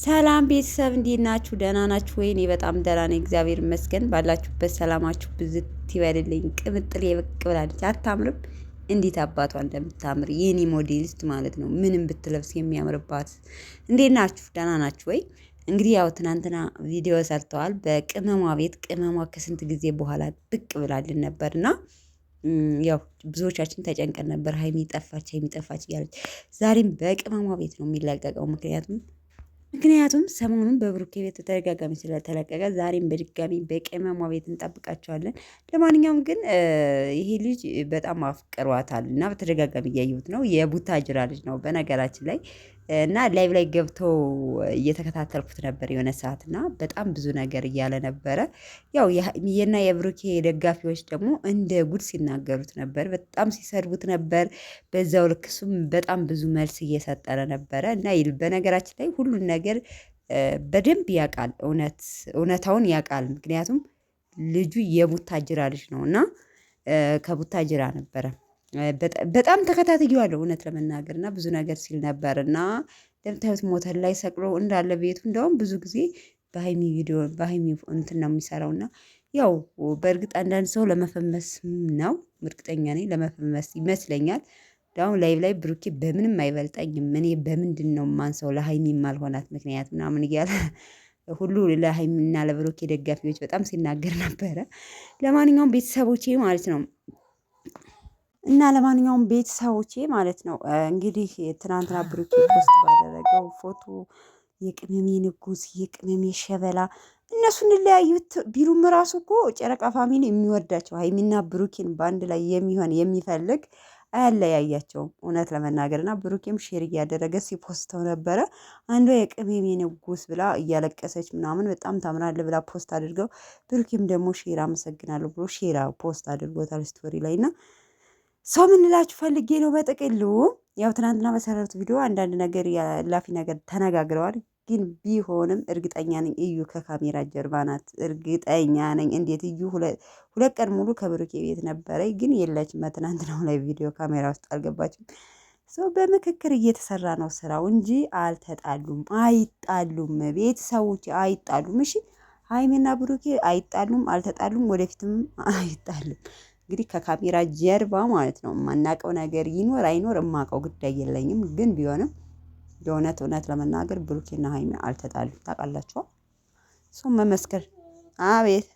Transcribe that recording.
ሰላም ቤተሰብ እንዴት ናችሁ? ደህና ናችሁ ወይ? እኔ በጣም ደህና ነኝ፣ እግዚአብሔር ይመስገን። ባላችሁበት ሰላማችሁ ብዝት ይበልልኝ። ቅምጥል የብቅ ብላለች፣ አታምርም? እንዴት አባቷ እንደምታምር የኔ ሞዴሊስት ማለት ነው። ምንም ብትለብስ የሚያምርባት። እንዴት ናችሁ? ደህና ናችሁ ወይ? እንግዲህ ያው ትናንትና ቪዲዮ ሰርተዋል በቅመሟ ቤት። ቅመሟ ከስንት ጊዜ በኋላ ብቅ ብላልን ነበርና ያው ብዙዎቻችን ተጨንቀን ነበር። ሀይሚ ጠፋች እያለች ዛሬም በቅመሟ ቤት ነው የሚለቀቀው። ምክንያቱም ሰሞኑን በብሩኬ ቤት ተደጋጋሚ ስለተለቀቀ ዛሬም በድጋሚ በቅመሟ ቤት እንጠብቃቸዋለን። ለማንኛውም ግን ይሄ ልጅ በጣም አፍቅሯታል እና በተደጋጋሚ እያየሁት ነው። የቡታጅራ ልጅ ነው በነገራችን ላይ እና ላይቭ ላይ ገብተው እየተከታተልኩት ነበር የሆነ ሰዓት እና በጣም ብዙ ነገር እያለ ነበረ። ያው የሀይሚዬና የብሩኬ ደጋፊዎች ደግሞ እንደ ጉድ ሲናገሩት ነበር፣ በጣም ሲሰድቡት ነበር። በዛው ልክ እሱም በጣም ብዙ መልስ እየሰጠረ ነበረ እና በነገራችን ላይ ሁሉን ነገር በደንብ ያውቃል፣ እውነታውን ያውቃል። ምክንያቱም ልጁ የቡታጅራ ልጅ ነው እና ከቡታጅራ ነበረ በጣም ተከታትዬዋለሁ እውነት ለመናገር እና ብዙ ነገር ሲል ነበር እና እንደምታዩት ሞተር ላይ ሰቅሎ እንዳለ ቤቱ። እንደውም ብዙ ጊዜ በሀይሚ ቪዲዮ በሀይሚ እንትን ነው የሚሰራው እና ያው በእርግጥ አንዳንድ ሰው ለመፈመስ ነው፣ እርግጠኛ ነኝ ለመፈመስ ይመስለኛል። አሁን ላይ ብሩኬ በምንም አይበልጠኝም፣ እኔ በምንድን ነው ማንሰው ለሀይሚ ማልሆናት ምክንያት ምናምን እያለ ሁሉ ለሀይሚና ለብሩኬ ደጋፊዎች በጣም ሲናገር ነበረ። ለማንኛውም ቤተሰቦቼ ማለት ነው ለማንኛውም ቤተሰቦቼ ማለት ነው እንግዲህ ትናንትና ብሩኬ ፖስት ባደረገው ፎቶ የቅመሜ ንጉስ የቅመሜ ሸበላ እነሱ እንለያዩት ቢሉም ራሱ እኮ ጨረቃ ፋሚሊ የሚወዳቸው ሀይሚና ብሩኬን በአንድ ላይ የሚሆን የሚፈልግ አያለያያቸውም እውነት ለመናገር እና ብሩኬም ሼር እያደረገ ሲፖስተው ነበረ። አንዷ የቅመሜ ንጉስ ብላ እያለቀሰች ምናምን በጣም ታምራለ ብላ ፖስት አድርገው ብሩኬም ደግሞ ሼር አመሰግናለሁ ብሎ ሼር ፖስት አድርጎታል ስቶሪ ላይ እና ሰው ምን ልላችሁ ፈልጌ ነው በጥቅሉ ያው ትናንትና በሰራሁት ቪዲዮ አንዳንድ ነገር ያላፊ ነገር ተነጋግረዋል። ግን ቢሆንም እርግጠኛ ነኝ እዩ ከካሜራ ጀርባ ናት። እርግጠኛ ነኝ። እንዴት እዩ ሁለት ቀን ሙሉ ከብሩኬ ቤት ነበረኝ ግን የለችም። ትናንትናው ላይ ቪዲዮ ካሜራ ውስጥ አልገባችም። ሰው በምክክር እየተሰራ ነው ስራው እንጂ አልተጣሉም፣ አይጣሉም። ቤተሰቦች አይጣሉም። እሺ ሀይሜና ብሩኬ አይጣሉም፣ አልተጣሉም፣ ወደፊትም አይጣሉም። እንግዲህ ከካሜራ ጀርባ ማለት ነው የማናውቀው ነገር ይኖር አይኖር የማውቀው ጉዳይ የለኝም። ግን ቢሆንም እውነት ለመናገር ብሩኬና ሀይሚ አልተጣሉም። ታውቃላችሁ። እሱም መመስከር አቤት